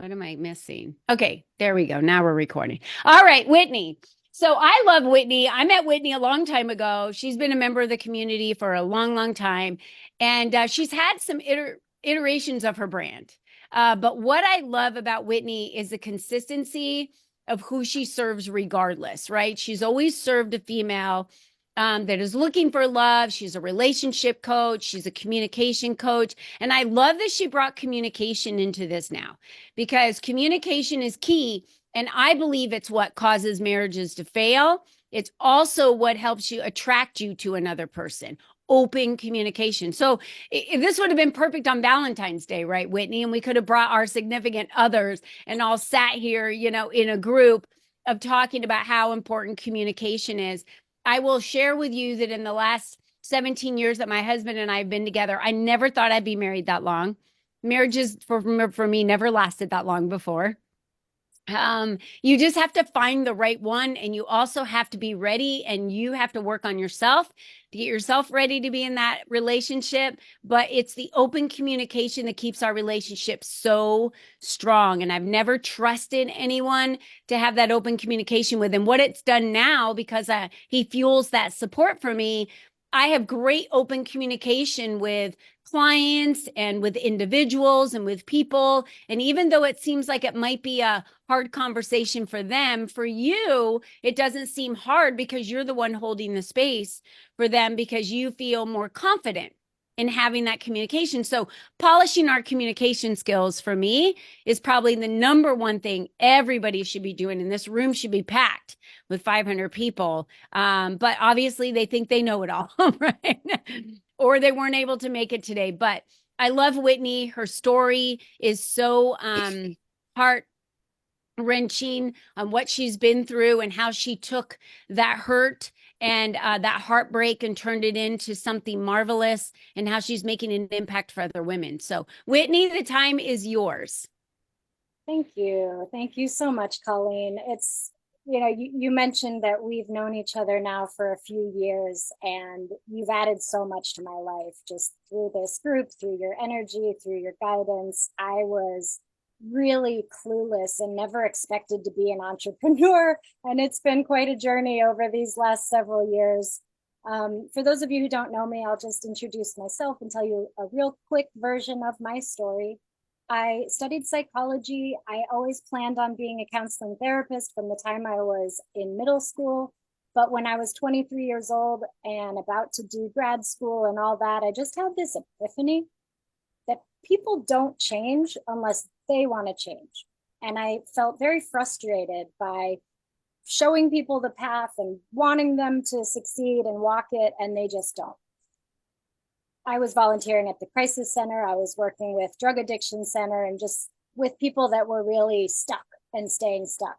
What am I missing? Okay, there we go. Now we're recording. All right, Whitney. So I love Whitney. I met Whitney a long time ago. She's been a member of the community for a long, long time. And she's had some iterations of her brand. But what I love about Whitney is the consistency of who she serves regardless, right? She's always served a female that is looking for love. She's a relationship coach. She's a communication coach. And I love that she brought communication into this now because communication is key. And I believe it's what causes marriages to fail. It's also what helps you attract you to another person. Open communication. So this would have been perfect on Valentine's Day, right, Whitney? And we could have brought our significant others and all sat here, in a group of talking about how important communication is. I will share with you that in the last 17 years that my husband and I have been together, I never thought I'd be married that long. Marriages for me never lasted that long before. You just have to find the right one, and you also have to be ready, and you have to work on yourself to get yourself ready to be in that relationship. But it's the open communication that keeps our relationship so strong. And I've never trusted anyone to have that open communication with him. What it's done now, because he fuels that support for me, I have great open communication with clients and with individuals and with people. And even though it seems like it might be a hard conversation for them, for you, it doesn't seem hard because you're the one holding the space for them because you feel more confident in having that communication. So polishing our communication skills for me is probably the number one thing everybody should be doing. And this room should be packed with 500 people. But obviously they think they know it all, right? Or they weren't able to make it today. But I love Whitney. Her story is so heart wrenching on what she's been through and how she took that hurt and that heartbreak and turned it into something marvelous, and how she's making an impact for other women. So Whitney, the time is yours. Thank you. Thank you so much, Colleen. You mentioned that we've known each other now for a few years, and you've added so much to my life just through this group, through your energy, through your guidance. I was really clueless and never expected to be an entrepreneur. And it's been quite a journey over these last several years. For those of you who don't know me, I'll just introduce myself and tell you a real quick version of my story. I studied psychology. I always planned on being a counseling therapist from the time I was in middle school. But when I was 23 years old and about to do grad school and all that, I just had this epiphany that people don't change unless they want to change. And I felt very frustrated by showing people the path and wanting them to succeed and walk it, and they just don't. I was volunteering at the crisis center. I was working with drug addiction center and just with people that were really stuck and staying stuck.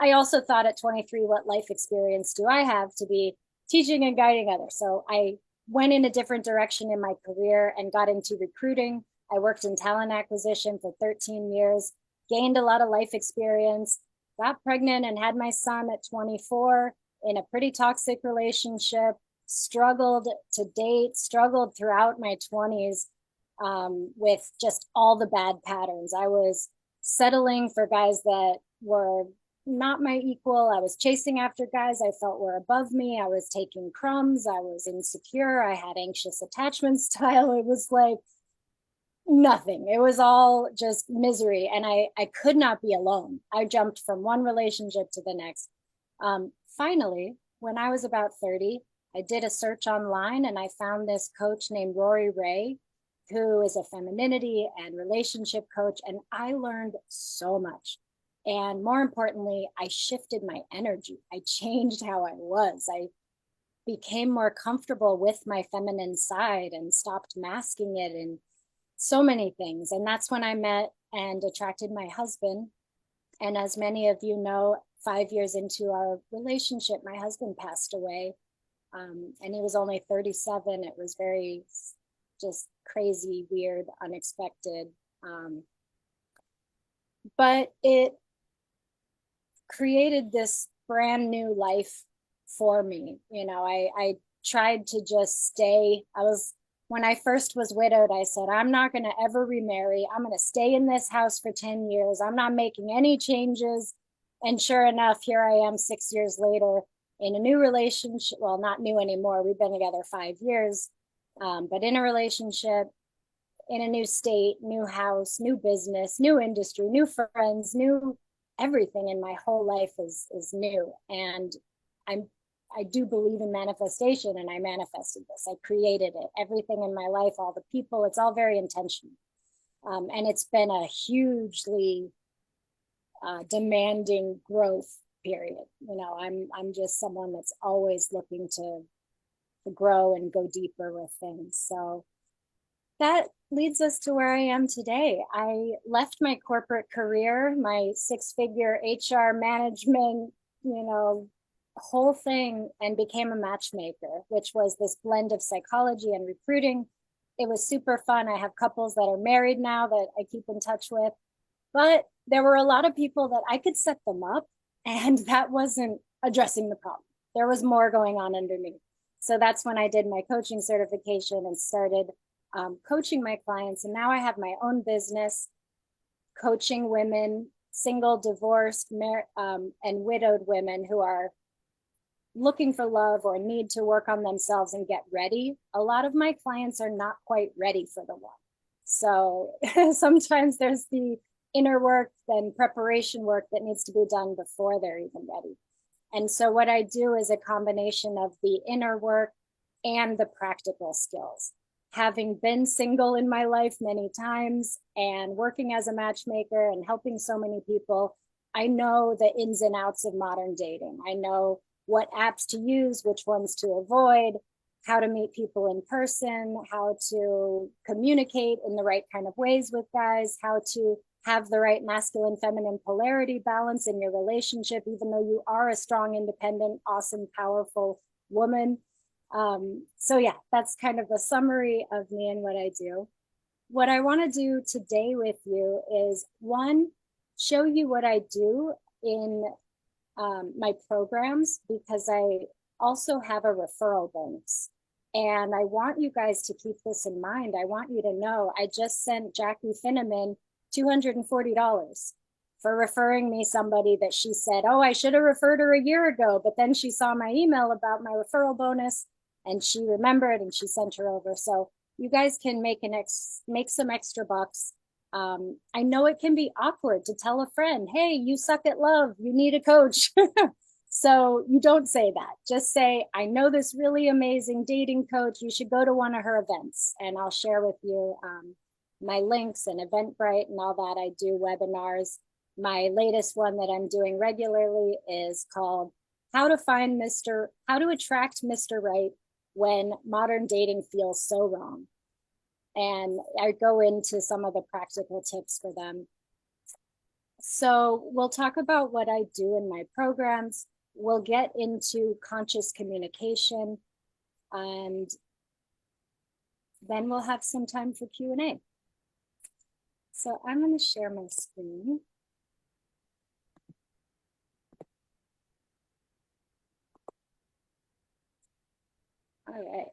I also thought at 23, what life experience do I have to be teaching and guiding others? So I went in a different direction in my career and got into recruiting. I worked in talent acquisition for 13 years, gained a lot of life experience, got pregnant and had my son at 24 in a pretty toxic relationship, struggled to date, struggled throughout my 20s with just all the bad patterns. I was settling for guys that were not my equal. I was chasing after guys I felt were above me. I was taking crumbs. I was insecure. I had anxious attachment style. It was like nothing. It was all just misery. And I could not be alone. I jumped from one relationship to the next. Finally, when I was about 30, I did a search online and I found this coach named Rory Ray, who is a femininity and relationship coach. And I learned so much. And more importantly, I shifted my energy. I changed how I was. I became more comfortable with my feminine side and stopped masking it in so many things. And that's when I met and attracted my husband. And as many of you know, 5 years into our relationship, my husband passed away. And he was only 37. It was very just crazy, weird, unexpected. But it created this brand new life for me. I tried to just stay. I was when I first was widowed, I said, I'm not going to ever remarry. I'm going to stay in this house for 10 years. I'm not making any changes. And sure enough, here I am 6 years later in a new relationship. Well, not new anymore. We've been together 5 years, but in a relationship, in a new state, new house, new business, new industry, new friends, new everything in my whole life is new. And I'm I do believe in manifestation, and I manifested this. I created it. Everything in my life, all the people, it's all very intentional. And it's been a hugely demanding growth period. I'm just someone that's always looking to grow and go deeper with things. So that leads us to where I am today. I left my corporate career, my six-figure HR management, whole thing, and became a matchmaker, which was this blend of psychology and recruiting. It was super fun. I have couples that are married now that I keep in touch with, but there were a lot of people that I could set them up, and that wasn't addressing the problem. There was more going on underneath. So that's when I did my coaching certification and started coaching my clients. And now I have my own business coaching women, single, divorced, and widowed women who are looking for love or need to work on themselves and get ready. A lot of my clients are not quite ready for the one. So sometimes there's the inner work and preparation work that needs to be done before they're even ready. And so what I do is a combination of the inner work and the practical skills. Having been single in my life many times and working as a matchmaker and helping so many people, I know the ins and outs of modern dating. I know what apps to use, which ones to avoid, how to meet people in person, how to communicate in the right kind of ways with guys, how to have the right masculine feminine polarity balance in your relationship, even though you are a strong, independent, awesome, powerful woman. So yeah, that's kind of a summary of me and what I do. What I want to do today with you is, one, show you what I do in my programs, because I also have a referral bonus. And I want you guys to keep this in mind. I want you to know I just sent Jackie Finneman $240 for referring me somebody that she said, oh, I should have referred her a year ago. But then she saw my email about my referral bonus and she remembered and she sent her over. So you guys can make some extra bucks. I know it can be awkward to tell a friend, hey, you suck at love, you need a coach. So you don't say that. Just say, I know this really amazing dating coach. You should go to one of her events. And I'll share with you my links and Eventbrite and all that. I do webinars. My latest one that I'm doing regularly is called How to Attract Mr. Right When Modern Dating Feels So Wrong. And I go into some of the practical tips for them. So we'll talk about what I do in my programs. We'll get into conscious communication, and then we'll have some time for Q&A. So I'm going to share my screen. All right.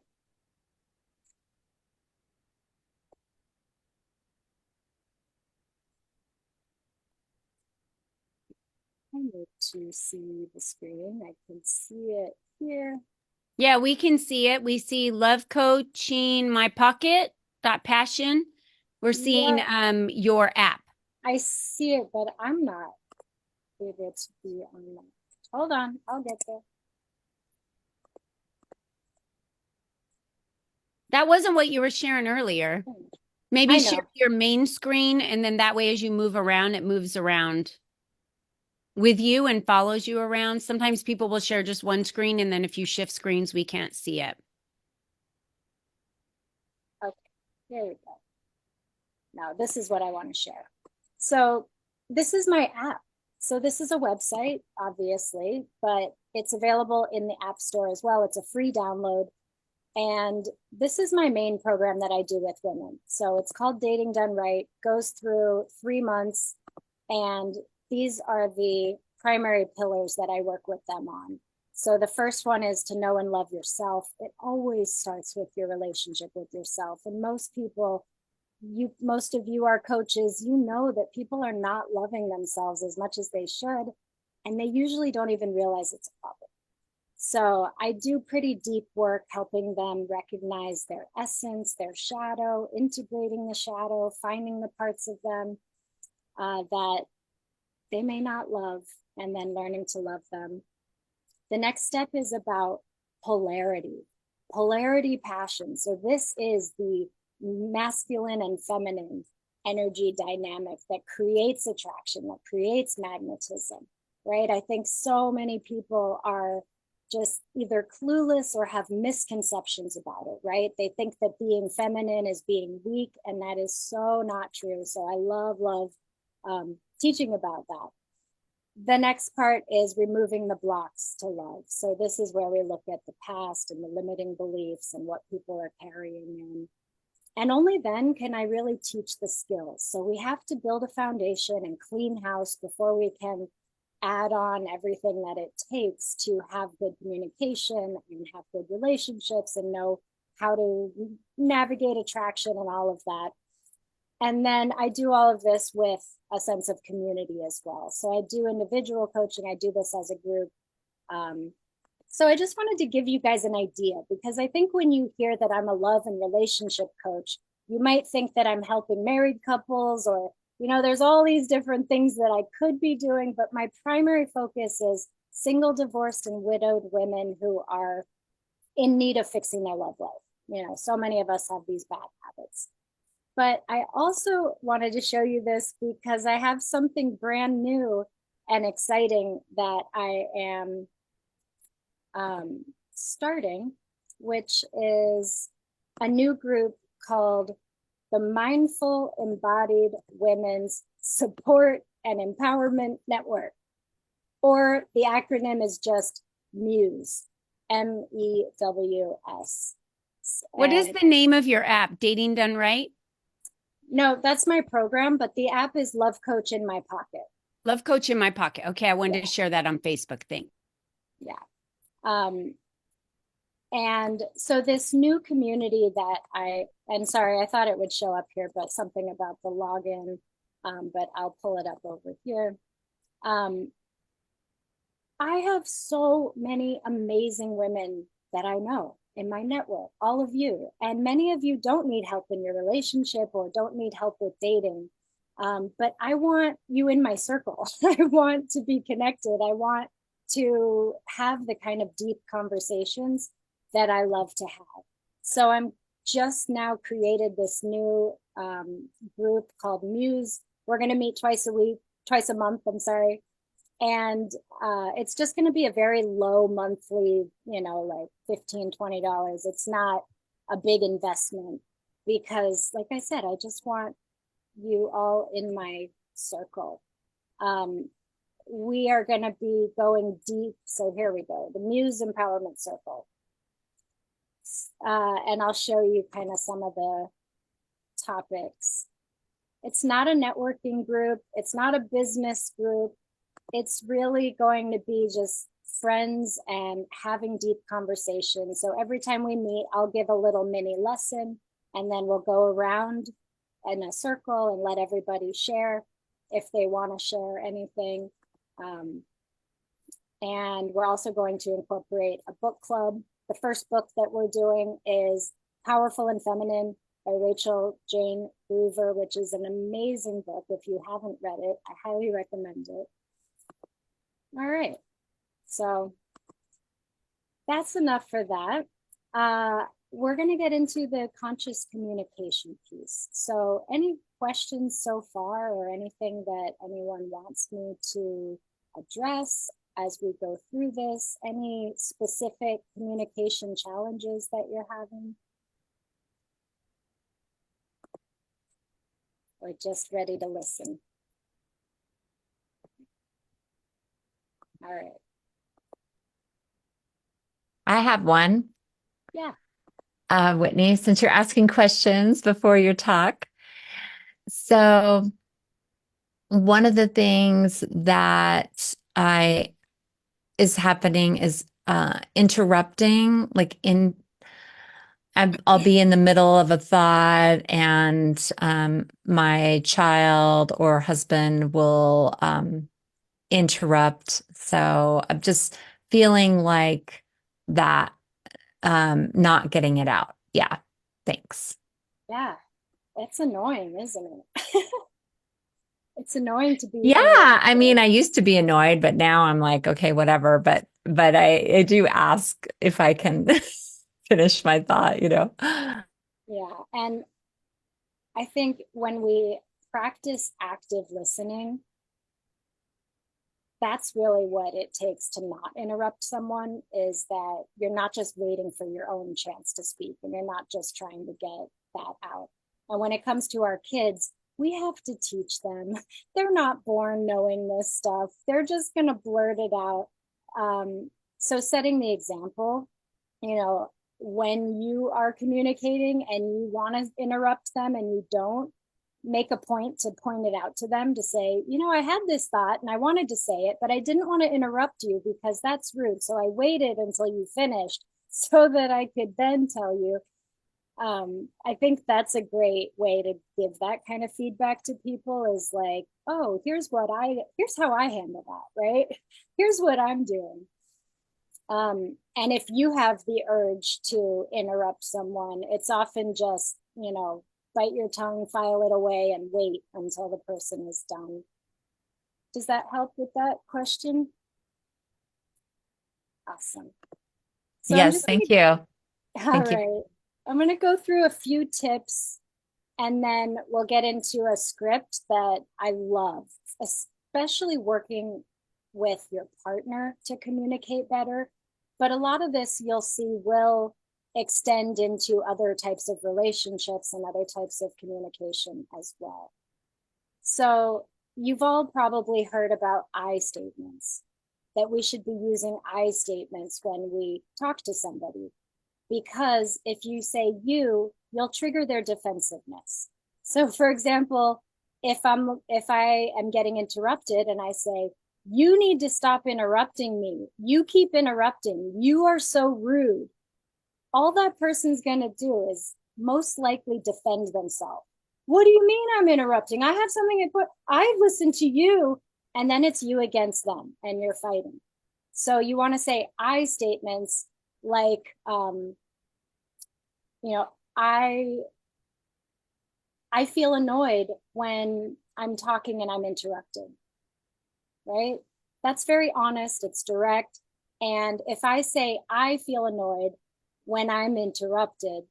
I need to see the screen. I can see it here. Yeah, we can see it. We see love coaching, my pocket, .passion. We're seeing your app. I see it, but I'm not able to be on that. Hold on, I'll get there. That wasn't what you were sharing earlier. Maybe share your main screen, and then that way as you move around, it moves around with you and follows you around. Sometimes people will share just one screen, and then if you shift screens, we can't see it. Okay, there we go. Now this is what I want to share. So this is my app. So this is a website, obviously, but it's available in the App Store as well. It's a free download. And this is my main program that I do with women. So it's called Dating Done Right, goes through 3 months. And these are the primary pillars that I work with them on. So the first one is to know and love yourself. It always starts with your relationship with yourself. And most people, most of you are coaches, you know that people are not loving themselves as much as they should. And they usually don't even realize it's a problem. So I do pretty deep work helping them recognize their essence, their shadow, integrating the shadow, finding the parts of them that they may not love, and then learning to love them. The next step is about polarity passion. So this is the masculine and feminine energy dynamic that creates attraction, that creates magnetism, right? I think so many people are just either clueless or have misconceptions about it, right? They think that being feminine is being weak, and that is so not true. So I love teaching about that. The next part is removing the blocks to love. So this is where we look at the past and the limiting beliefs and what people are carrying in. And only then can I really teach the skills. So we have to build a foundation and clean house before we can add on everything that it takes to have good communication and have good relationships and know how to navigate attraction and all of that. And then I do all of this with a sense of community as well. So I do individual coaching, I do this as a group. So I just wanted to give you guys an idea, because I think when you hear that I'm a love and relationship coach, you might think that I'm helping married couples, or, you know, there's all these different things that I could be doing, but my primary focus is single, divorced, and widowed women who are in need of fixing their love life. You know, so many of us have these bad habits. But I also wanted to show you this because I have something brand new and exciting that I am starting, which is a new group called the Mindful Embodied Women's Support and Empowerment Network, or the acronym is just MEWS, MEWS. What is the name of your app? Dating Done Right? No, that's my program, but the app is Love Coach in My Pocket. Love Coach in My Pocket. Okay, I wanted to share that on Facebook. Thanks. Yeah. And so this new community that and sorry, I thought it would show up here, but something about the login, but I'll pull it up over here. I have so many amazing women that I know in my network, all of you. And many of you don't need help in your relationship or don't need help with dating. But I want you in my circle. I want to be connected. I want to have the kind of deep conversations that I love to have. So I'm just now created this new group called Muse. We're going to meet twice a month, I'm sorry. And it's just going to be a very low monthly, you know, like $15-20. It's not a big investment because, like I said, I just want you all in my circle. We are going to be going deep. So here we go, the Muse Empowerment Circle. And I'll show you kind of some of the topics. It's not a networking group. It's not a business group. It's really going to be just friends and having deep conversations. So every time we meet, I'll give a little mini lesson, and then we'll go around in a circle and let everybody share if they want to share anything. And we're also going to incorporate a book club. The first book that we're doing is Powerful and Feminine by Rachel Jane Groover, which is an amazing book. If you haven't read it, I highly recommend it. All right, so that's enough for that. We're going to get into the conscious communication piece. So any questions so far, or anything that anyone wants me to address as we go through this? Any specific communication challenges that you're having? Or just ready to listen? All right. I have one. Yeah. Whitney, since you're asking questions before your talk. So one of the things that is happening is interrupting, like I'll be in the middle of a thought and my child or husband will interrupt. So I'm just feeling like that, not getting it out. Yeah. Thanks. Yeah, it's annoying, isn't it? It's annoying to be Yeah. I mean, interrupted. I used to be annoyed, but now I'm like, okay, whatever. But I do ask if I can finish my thought, you know? Yeah, and I think when we practice active listening, that's really what it takes to not interrupt someone, is that you're not just waiting for your own chance to speak and you're not just trying to get that out. And when it comes to our kids, we have to teach them. They're not born knowing this stuff. They're just going to blurt it out. So setting the example, you know, when you are communicating and you want to interrupt them and you don't, make a point to point it out to them, to say, you know, I had this thought and I wanted to say it, but I didn't want to interrupt you because that's rude. So I waited until you finished so that I could then tell you. I think that's a great way to give that kind of feedback to people, is like, oh, here's how I handle that, right? Here's what I'm doing. And if you have the urge to interrupt someone, it's often just, you know, bite your tongue, file it away, and wait until the person is done. Does that help with that question? Awesome. So I'm Yes. just Thank gonna, you. all Thank you. right. I'm gonna go through a few tips and then we'll get into a script that I love, especially working with your partner to communicate better. But a lot of this you'll see will extend into other types of relationships and other types of communication as well. So you've all probably heard about I statements, that we should be using I statements when we talk to somebody, because if you say you'll trigger their defensiveness. So for example, if I am getting interrupted and I say, you need to stop interrupting me, you keep interrupting, you are so rude, all that person's going to do is most likely defend themselves. What do you mean I'm interrupting? I have something I've listened to you. And then it's you against them and you're fighting. So you want to say I statements like, you know, I feel annoyed when I'm talking and I'm interrupted, right? That's very honest, it's direct. And if I say I feel annoyed when I'm interrupted,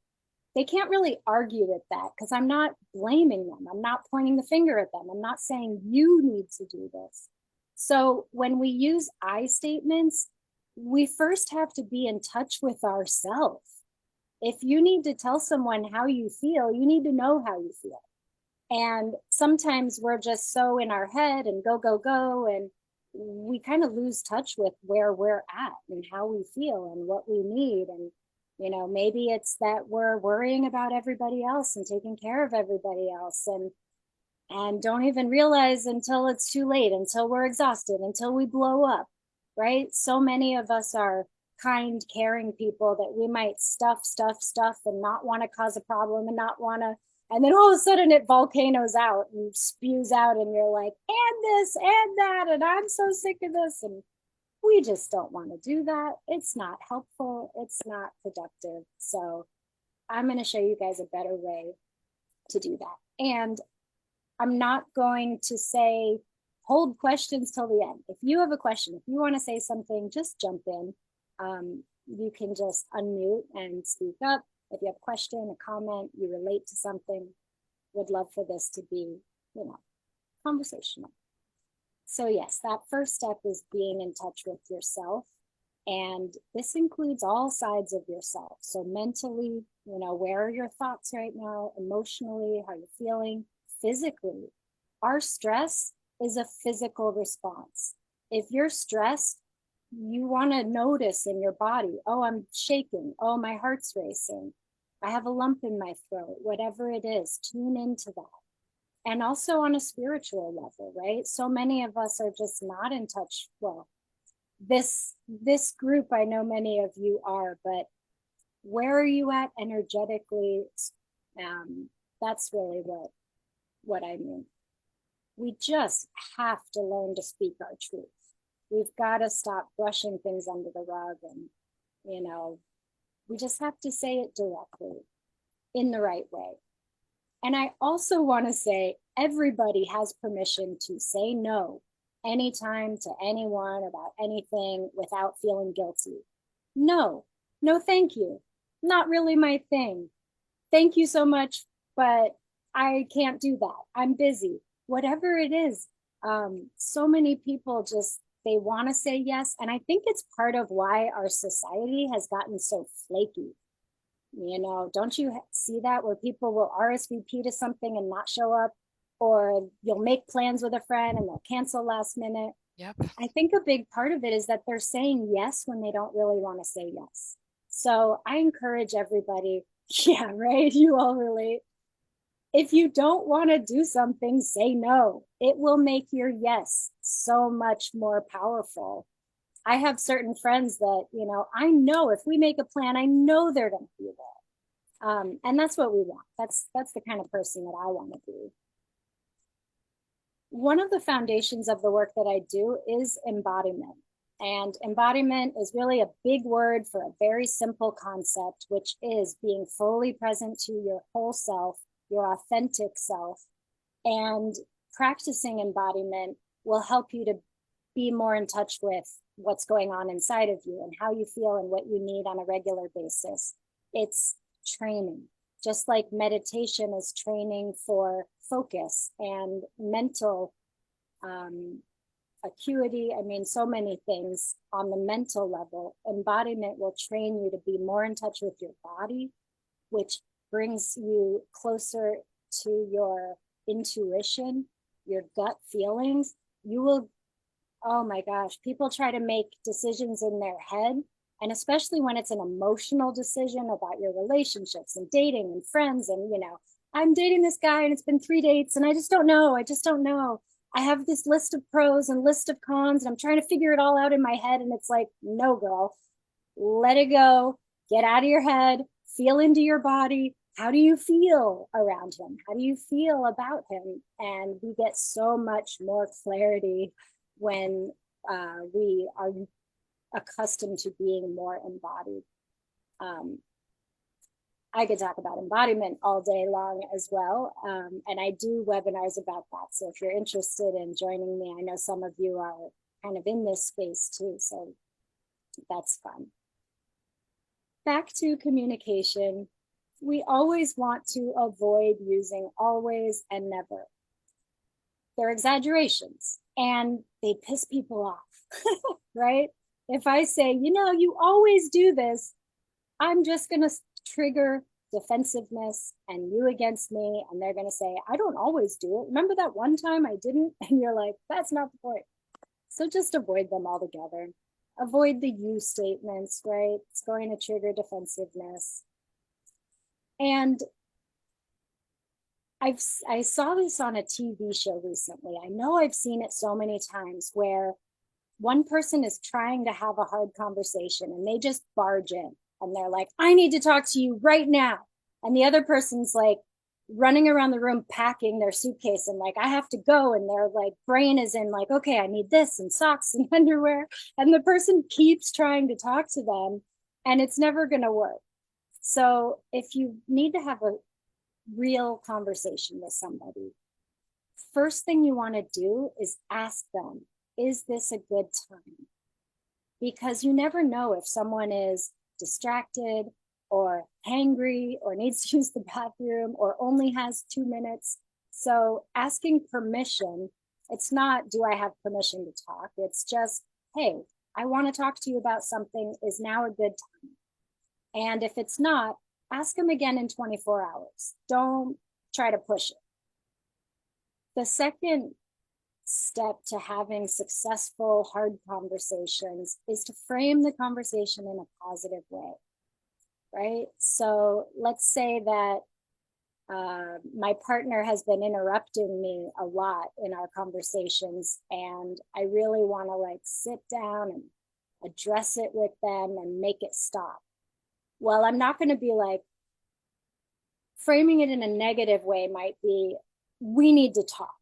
they can't really argue with that because I'm not blaming them. I'm not pointing the finger at them. I'm not saying you need to do this. So when we use I statements, we first have to be in touch with ourselves. If you need to tell someone how you feel, you need to know how you feel. And sometimes we're just so in our head and go, go, go. And we kind of lose touch with where we're at and how we feel and what we need. And, you know, maybe it's that we're worrying about everybody else and taking care of everybody else, and don't even realize until it's too late, until we're exhausted, until we blow up, right? So many of us are kind, caring people that we might stuff and not want to cause a problem and not want to, and then all of a sudden it volcanoes out and spews out and you're like, and this and that, and I'm so sick of this. And we just don't want to do that. It's not helpful. It's not productive. So I'm going to show you guys a better way to do that. And I'm not going to say hold questions till the end. If you have a question, if you want to say something, just jump in. You can just unmute and speak up. If you have a question, a comment, you relate to something, would love for this to be, you know, conversational. So yes, that first step is being in touch with yourself. And this includes all sides of yourself. So mentally, you know, where are your thoughts right now? Emotionally, how you're feeling? Physically, our stress is a physical response. If you're stressed, you want to notice in your body, oh, I'm shaking. Oh, my heart's racing. I have a lump in my throat, whatever it is, tune into that. And also on a spiritual level, right? So many of us are just not in touch. Well, this group, I know many of you are, but where are you at energetically? That's really what I mean. We just have to learn to speak our truth. We've got to stop brushing things under the rug, and we just have to say it directly in the right way. And I also want to say everybody has permission to say no anytime to anyone about anything without feeling guilty. No, no, thank you. Not really my thing. Thank you so much, but I can't do that. I'm busy. Whatever it is. So many people just, they want to say yes. And I think it's part of why our society has gotten so flaky. Don't you see that, where people will RSVP to something and not show up, or you'll make plans with a friend and they'll cancel last minute? Yep. I think a big part of it is that they're saying yes when they don't really want to say yes. So I encourage everybody, yeah, right, you all relate. If you don't want to do something, say no. It will make your yes so much more powerful. I have certain friends that, I know if we make a plan, I know they're going to be there. And that's what we want. That's the kind of person that I want to be. One of the foundations of the work that I do is embodiment. And embodiment is really a big word for a very simple concept, which is being fully present to your whole self, your authentic self. And practicing embodiment will help you to be more in touch with what's going on inside of you and how you feel and what you need on a regular basis. It's training, just like meditation is training for focus and mental acuity. I mean, so many things on the mental level. Embodiment will train you to be more in touch with your body, which brings you closer to your intuition, your gut feelings. You will, oh my gosh, people try to make decisions in their head. And especially when it's an emotional decision about your relationships and dating and friends. And, I'm dating this guy and it's been 3 dates and I just don't know. I have this list of pros and list of cons and I'm trying to figure it all out in my head. And it's like, no, girl, let it go. Get out of your head, feel into your body. How do you feel around him? How do you feel about him? And we get so much more clarity when we are accustomed to being more embodied. I could talk about embodiment all day long as well. And I do webinars about that. So if you're interested in joining me, I know some of you are kind of in this space too. So that's fun. Back to communication. We always want to avoid using always and never. They're exaggerations and they piss people off, right? If I say, you always do this, I'm just going to trigger defensiveness and you against me. And they're going to say, I don't always do it. Remember that one time I didn't? And you're like, that's not the point. So just avoid them altogether. Avoid the you statements, right? It's going to trigger defensiveness. And I saw this on a TV show recently. I know I've seen it so many times where one person is trying to have a hard conversation and they just barge in and they're like, I need to talk to you right now. And the other person's like running around the room packing their suitcase and like, I have to go. And their like brain is in like, okay, I need this and socks and underwear. And the person keeps trying to talk to them and it's never going to work. So if you need to have a real conversation with somebody, first thing you want to do is ask them, is this a good time? Because you never know if someone is distracted or hangry or needs to use the bathroom or only has 2 minutes. So asking permission, it's not, do I have permission to talk? It's just, hey, I want to talk to you about something. Is now a good time? And if it's not, ask them again in 24 hours. Don't try to push it. The second step to having successful hard conversations is to frame the conversation in a positive way, right? So let's say that my partner has been interrupting me a lot in our conversations and I really want to like sit down and address it with them and make it stop. Well, I'm not going to be like, framing it in a negative way might be, we need to talk,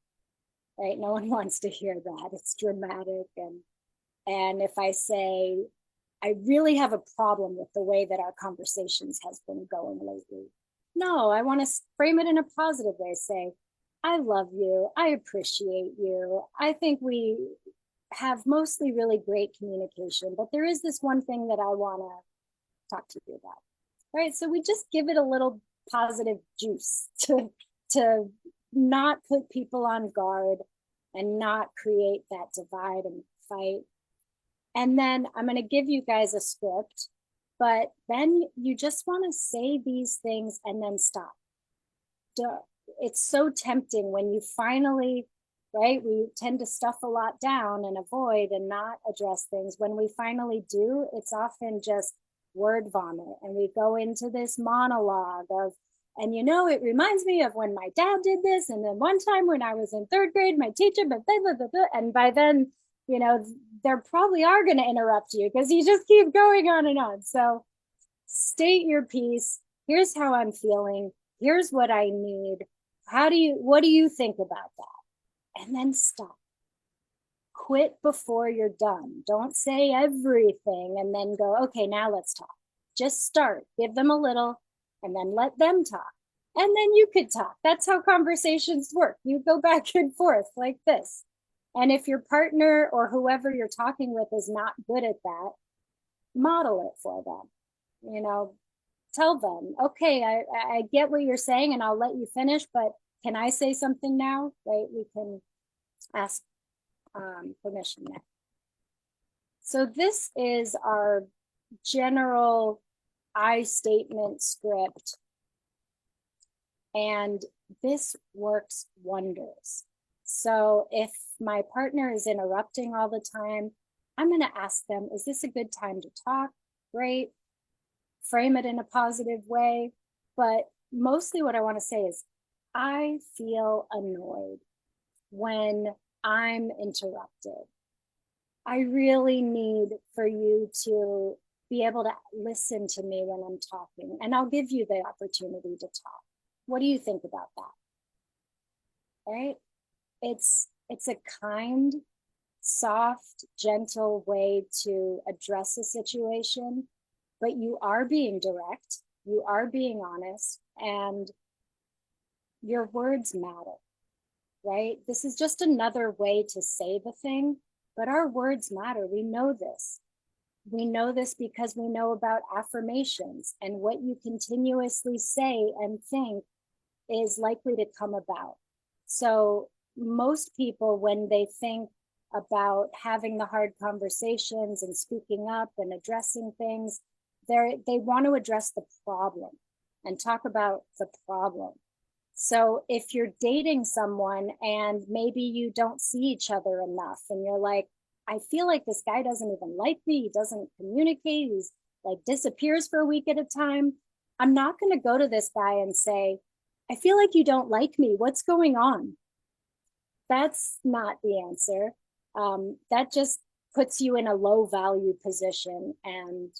right? No one wants to hear that. It's dramatic. And if I say, I really have a problem with the way that our conversations has been going lately. No, I want to frame it in a positive way. Say, I love you. I appreciate you. I think we have mostly really great communication, but there is this one thing that I want to talk to you about. Right. So we just give it a little positive juice to not put people on guard and not create that divide and fight. And then I'm going to give you guys a script, but then you just want to say these things and then stop. It's so tempting when you finally, right? We tend to stuff a lot down and avoid and not address things. When we finally do, it's often just word vomit. And we go into this monologue of, and it reminds me of when my dad did this. And then one time when I was in third grade, my teacher, blah, blah, blah, blah. And by then, there probably are going to interrupt you because you just keep going on and on. So state your piece. Here's how I'm feeling. Here's what I need. What do you think about that? And then stop. Quit before you're done. Don't say everything and then go, okay, now let's talk. Just start. Give them a little and then let them talk. And then you could talk. That's how conversations work. You go back and forth like this. And if your partner or whoever you're talking with is not good at that, model it for them. Tell them, okay, I get what you're saying and I'll let you finish, but can I say something now? Right? We can ask permission there. So this is our general I statement script. And this works wonders. So if my partner is interrupting all the time, I'm going to ask them, is this a good time to talk? Great. Frame it in a positive way. But mostly what I want to say is, I feel annoyed when I'm interrupted. I really need for you to be able to listen to me when I'm talking, and I'll give you the opportunity to talk. What do you think about that? Right? It's a kind, soft, gentle way to address a situation, but you are being direct, you are being honest, and your words matter, right? This is just another way to say the thing, but our words matter. We know this. We know this because we know about affirmations, and what you continuously say and think is likely to come about. So most people, when they think about having the hard conversations and speaking up and addressing things, they want to address the problem and talk about the problem. So if you're dating someone and maybe you don't see each other enough and you're like, I feel like this guy doesn't even like me, he doesn't communicate, he's like disappears for a week at a time. I'm not going to go to this guy and say, I feel like you don't like me, what's going on? That's not the answer. That just puts you in a low value position. And,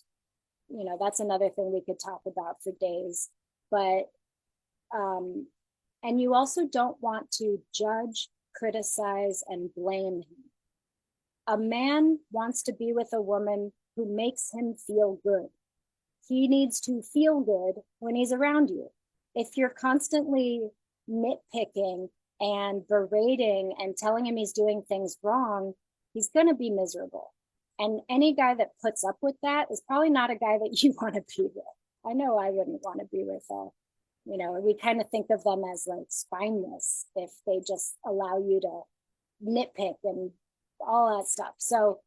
that's another thing we could talk about for days. But, and you also don't want to judge, criticize, and blame him. A man wants to be with a woman who makes him feel good. He needs to feel good when he's around you. If you're constantly nitpicking and berating and telling him he's doing things wrong, he's going to be miserable. And any guy that puts up with that is probably not a guy that you want to be with. I know I wouldn't want to be with we kind of think of them as like spineless if they just allow you to nitpick and all that stuff. So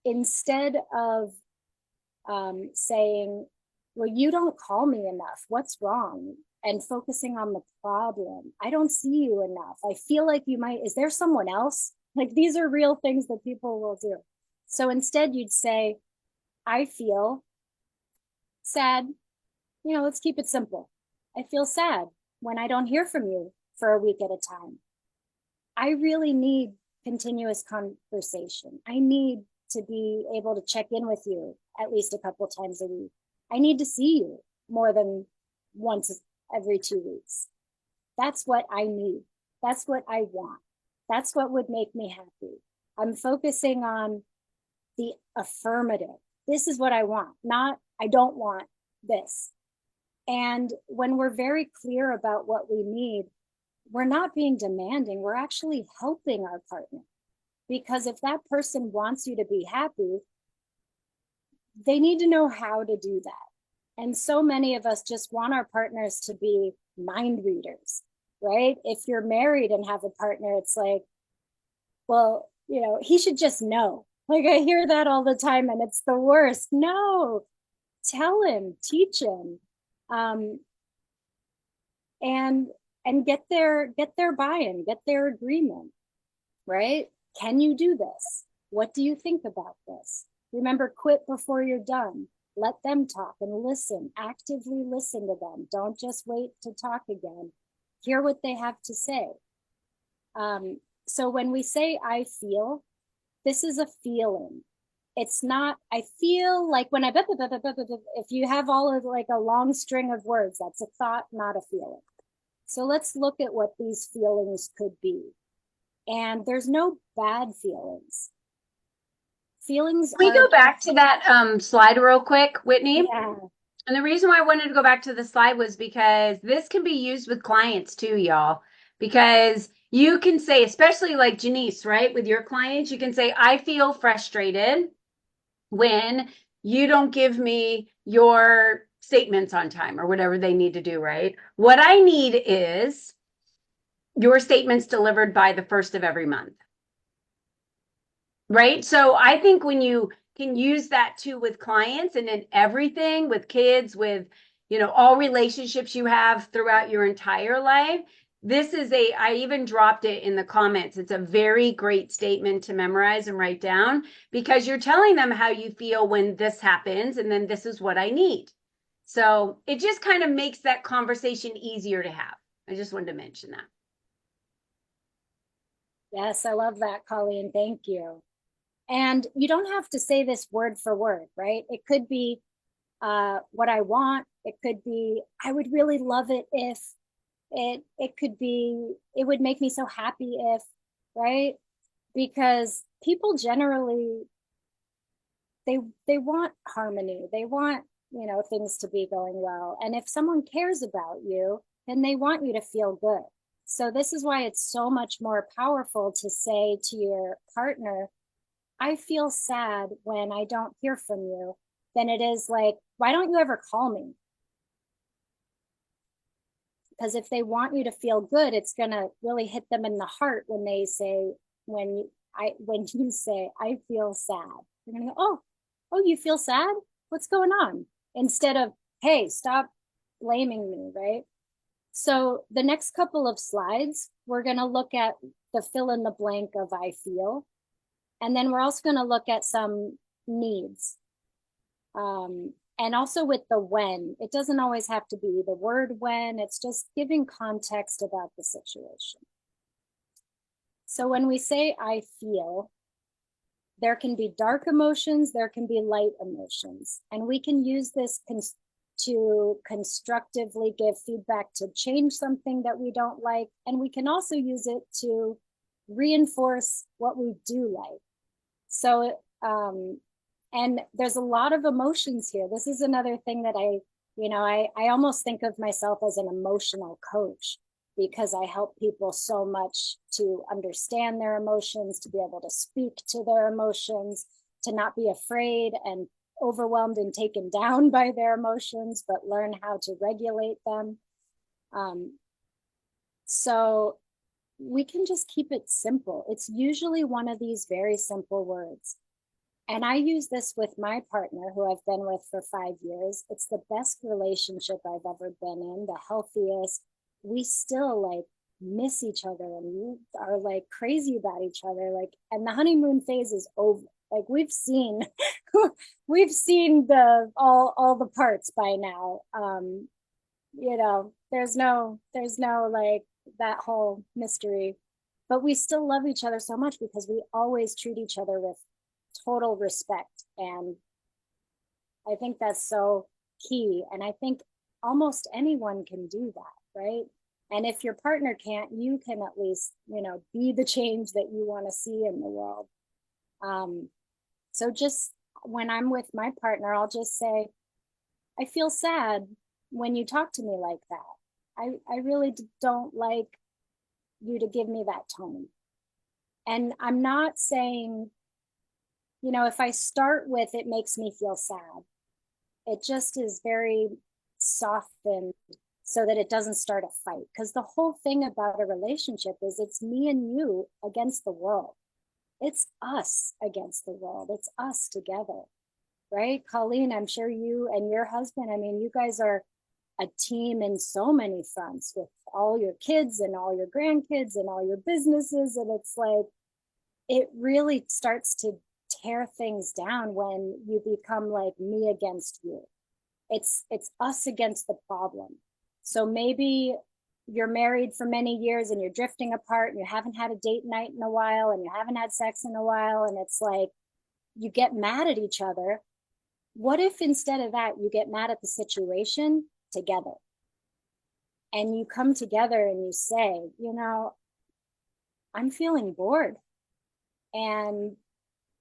instead of saying, well, you don't call me enough, what's wrong? And focusing on the problem. I don't see you enough. I feel like you might, is there someone else? Like these are real things that people will do. So instead you'd say, I feel sad. Let's keep it simple. I feel sad when I don't hear from you for a week at a time. I really need continuous conversation. I need to be able to check in with you at least a couple times a week. I need to see you more than once every 2 weeks. That's what I need. That's what I want. That's what would make me happy. I'm focusing on the affirmative. This is what I want, not I don't want this. And when we're very clear about what we need, we're not being demanding, we're actually helping our partner. Because if that person wants you to be happy, they need to know how to do that. And so many of us just want our partners to be mind readers, right? If you're married and have a partner, it's like, well, he should just know. Like I hear that all the time and it's the worst. No, tell him, teach him, and get their buy-in, get their agreement, right? Can you do this? What do you think about this? Remember, quit before you're done. Let them talk and listen, actively listen to them. Don't just wait to talk again. Hear what they have to say. So when we say I feel, this is a feeling. It's not, I feel like when if you have all of like a long string of words, that's a thought, not a feeling. So let's look at what these feelings could be. And there's no bad feelings. Feelings Can we go back to that slide real quick, Whitney? Yeah. And the reason why I wanted to go back to the slide was because this can be used with clients too, y'all. Because you can say, especially like Janice, right? With your clients, you can say, I feel frustrated when you don't give me your statements on time or whatever they need to do, right? What I need is your statements delivered by the first of every month. Right? So I think when you can use that too with clients and in everything, with kids, with, all relationships you have throughout your entire life, I even dropped it in the comments. It's a very great statement to memorize and write down because you're telling them how you feel when this happens, and then this is what I need. So it just kind of makes that conversation easier to have. I just wanted to mention that. Yes, I love that, Colleen. Thank you. And you don't have to say this word for word, right? It could be what I want. It could be, I would really love it if. It could be, it would make me so happy if, right? Because people generally, they want harmony. They want, things to be going well. And if someone cares about you, then they want you to feel good. So this is why it's so much more powerful to say to your partner, I feel sad when I don't hear from you, than it is like, why don't you ever call me? Because if they want you to feel good, it's going to really hit them in the heart when they say, when you say, I feel sad. They're going to go, oh, you feel sad? What's going on? Instead of, hey, stop blaming me, right? So the next couple of slides, we're going to look at the fill in the blank of I feel. And then we're also going to look at some needs. And also with the when, it doesn't always have to be the word when, it's just giving context about the situation. So when we say I feel, there can be dark emotions, there can be light emotions, and we can use this to constructively give feedback to change something that we don't like, and we can also use it to reinforce what we do like. So and there's a lot of emotions here. This is another thing that I almost think of myself as an emotional coach, because I help people so much to understand their emotions, to be able to speak to their emotions, to not be afraid and overwhelmed and taken down by their emotions, but learn how to regulate them. So we can just keep it simple. It's usually one of these very simple words. And I use this with my partner, who I've been with for 5 years. It's the best relationship I've ever been in, the healthiest. We still miss each other and are crazy about each other. And the honeymoon phase is over. We've seen the all the parts by now. There's no that whole mystery, but we still love each other so much because we always treat each other with total respect. And I think that's so key. And I think almost anyone can do that, right? And if your partner can't, you can at least, be the change that you want to see in the world. So just when I'm with my partner, I'll just say, I feel sad when you talk to me like that. I really don't like you to give me that tone. And I'm not saying, if I start with it makes me feel sad, it just is very softened so that it doesn't start a fight. Because the whole thing about a relationship is it's me and you against the world. It's us against the world. It's us together, right? Colleen, I'm sure you and your husband, I mean, you guys are a team in so many fronts with all your kids and all your grandkids and all your businesses. And it's like, it really starts to tear things down when you become like me against you. It's us against the problem. So maybe you're married for many years and you're drifting apart and you haven't had a date night in a while and you haven't had sex in a while, and it's like you get mad at each other. What if instead of that, you get mad at the situation together? And you come together and you say, I'm feeling bored and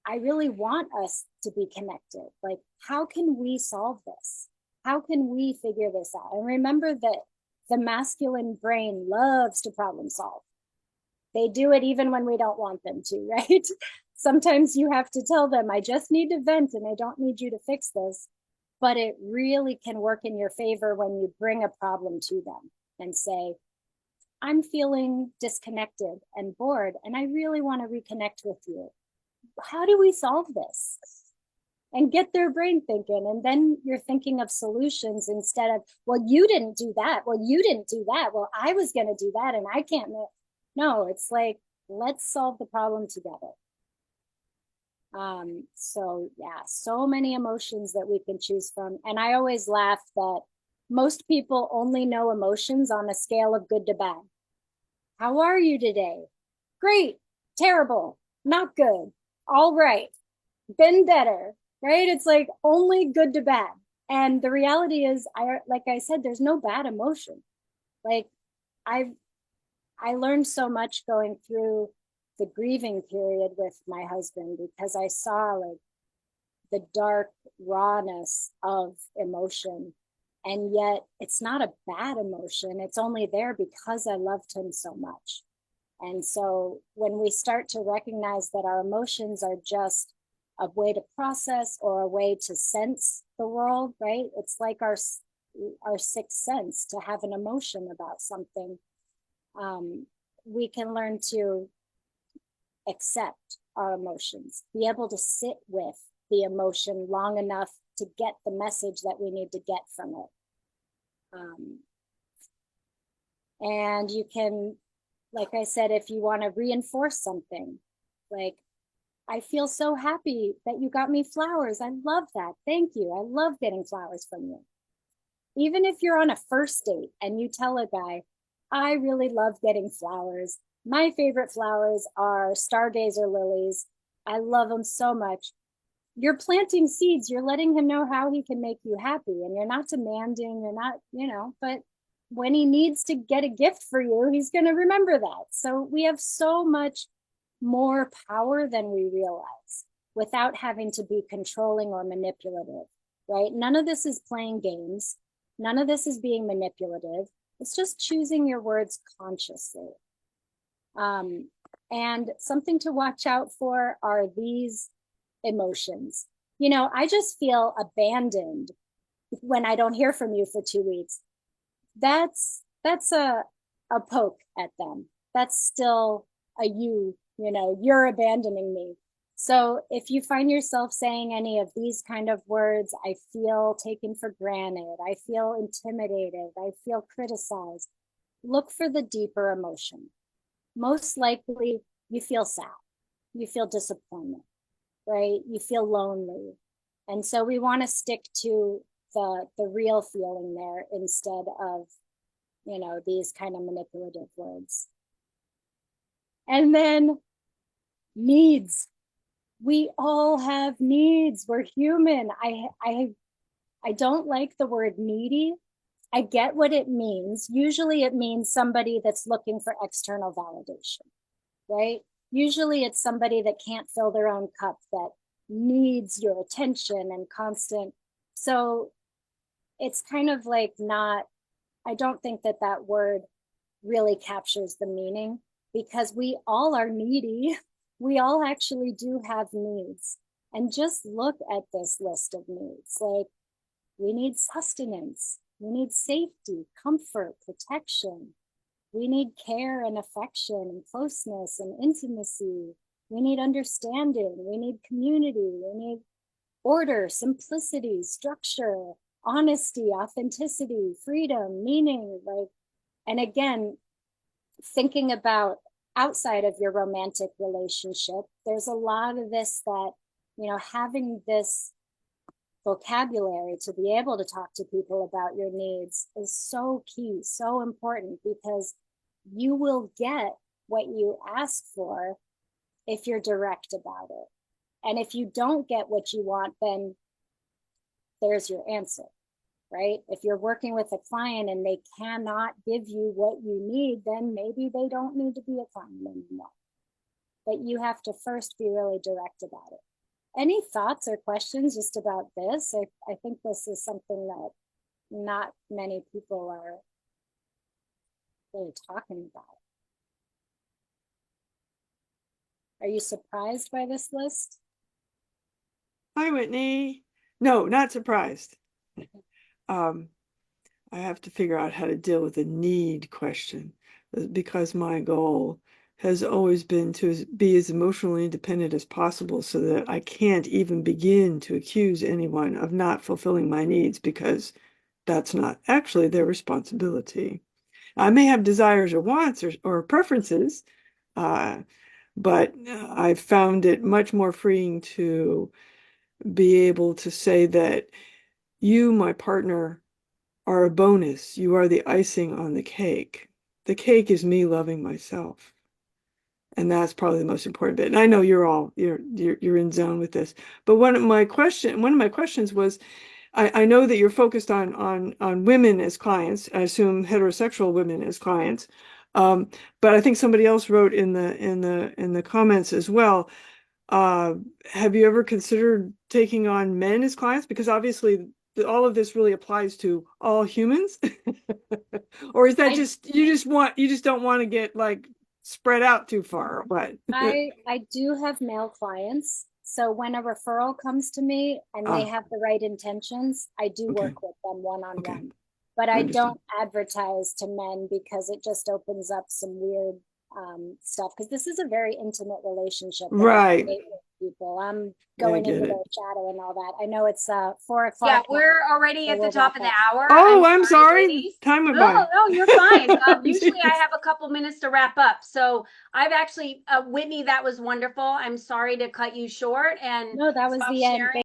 I really want us to be connected. Like, how can we solve this? How can we figure this out? And remember that the masculine brain loves to problem solve. They do it even when we don't want them to, right? Sometimes you have to tell them, I just need to vent and I don't need you to fix this. But it really can work in your favor when you bring a problem to them and say, I'm feeling disconnected and bored, and I really want to reconnect with you. How do we solve this? And get their brain thinking. And then you're thinking of solutions instead of, well, you didn't do that. Well, you didn't do that. Well, I was going to do that and I can't. No, it's like, let's solve the problem together. So yeah, so many emotions that we can choose from. And I always laugh that most people only know emotions on a scale of good to bad. How are you today? Great, terrible, not good, all right, been better, right? It's like only good to bad. And the reality is, like I said, there's no bad emotion. Like I learned so much going through the grieving period with my husband, because I saw like the dark rawness of emotion. And yet it's not a bad emotion. It's only there because I loved him so much. And so when we start to recognize that our emotions are just a way to process or a way to sense the world, right? It's like our sixth sense to have an emotion about something. We can learn to accept our emotions, be able to sit with the emotion long enough to get the message that we need to get from it. And you can, like I said, if you want to reinforce something, like, I feel so happy that you got me flowers. I love that. Thank you. I love getting flowers from you. Even if you're on a first date and you tell a guy, I really love getting flowers. My favorite flowers are stargazer lilies. I love them so much. You're planting seeds. You're letting him know how he can make you happy. And you're not demanding, you're not, but when he needs to get a gift for you, he's going to remember that. So we have so much more power than we realize without having to be controlling or manipulative, right? None of this is playing games. None of this is being manipulative. It's just choosing your words consciously. And something to watch out for are these emotions. I just feel abandoned when I don't hear from you for 2 weeks. That's a poke at them. That's still a you're abandoning me. So if you find yourself saying any of these kind of words, I feel taken for granted, I feel intimidated, I feel criticized, look for the deeper emotion. Most likely you feel sad, you feel disappointment, right? You feel lonely. And so we want to stick to the real feeling there instead of, these kind of manipulative words. And then needs. we all have needs. We're human. I don't like the word needy. I get what it means. Usually it means somebody that's looking for external validation, right? Usually it's somebody that can't fill their own cup, that needs your attention and constant. So it's kind of like not, I don't think that that word really captures the meaning, because we all are needy. We all actually do have needs. And just look at this list of needs. Like, we need sustenance, we need safety, comfort, protection. We need care and affection and closeness and intimacy. We need understanding. We need community. We need order, simplicity, structure, honesty, authenticity, freedom, meaning. Like, and again, thinking about outside of your romantic relationship, there's a lot of this that, having this vocabulary to be able to talk to people about your needs is so key, so important, because you will get what you ask for if you're direct about it. And if you don't get what you want, then there's your answer, right? If you're working with a client and they cannot give you what you need, then maybe they don't need to be a client anymore. But you have to first be really direct about it. Any thoughts or questions just about this? I think this is something that not many people are really talking about. Are you surprised by this list? Hi, Whitney. No, not surprised. I have to figure out how to deal with the need question, because my goal has always been to be as emotionally independent as possible, so that I can't even begin to accuse anyone of not fulfilling my needs, because that's not actually their responsibility. I may have desires or wants or preferences, but I've found it much more freeing to be able to say that you, my partner, are a bonus. You are the icing on the cake. The cake is me loving myself. And that's probably the most important bit. And I know you're in zone with this. But one of my questions was, I know that you're focused on women as clients. I assume heterosexual women as clients. But I think somebody else wrote in the comments as well. Have you ever considered taking on men as clients? Because obviously all of this really applies to all humans. Or is that you just don't want to get like spread out too far, or what? I do have male clients. So when a referral comes to me and they have the right intentions, I do work with them one-on-one. But I don't advertise to men, because it just opens up some weird stuff, because this is a very intimate relationship. Right. People, I'm going into their shadow and all that. I know it's 4 o'clock. Yeah, we're already at the top of the hour. Oh, I'm sorry. Time went by. No, you're fine. Usually I have a couple minutes to wrap up. So I've actually, Whitney, that was wonderful. I'm sorry to cut you short. And no, that was the end.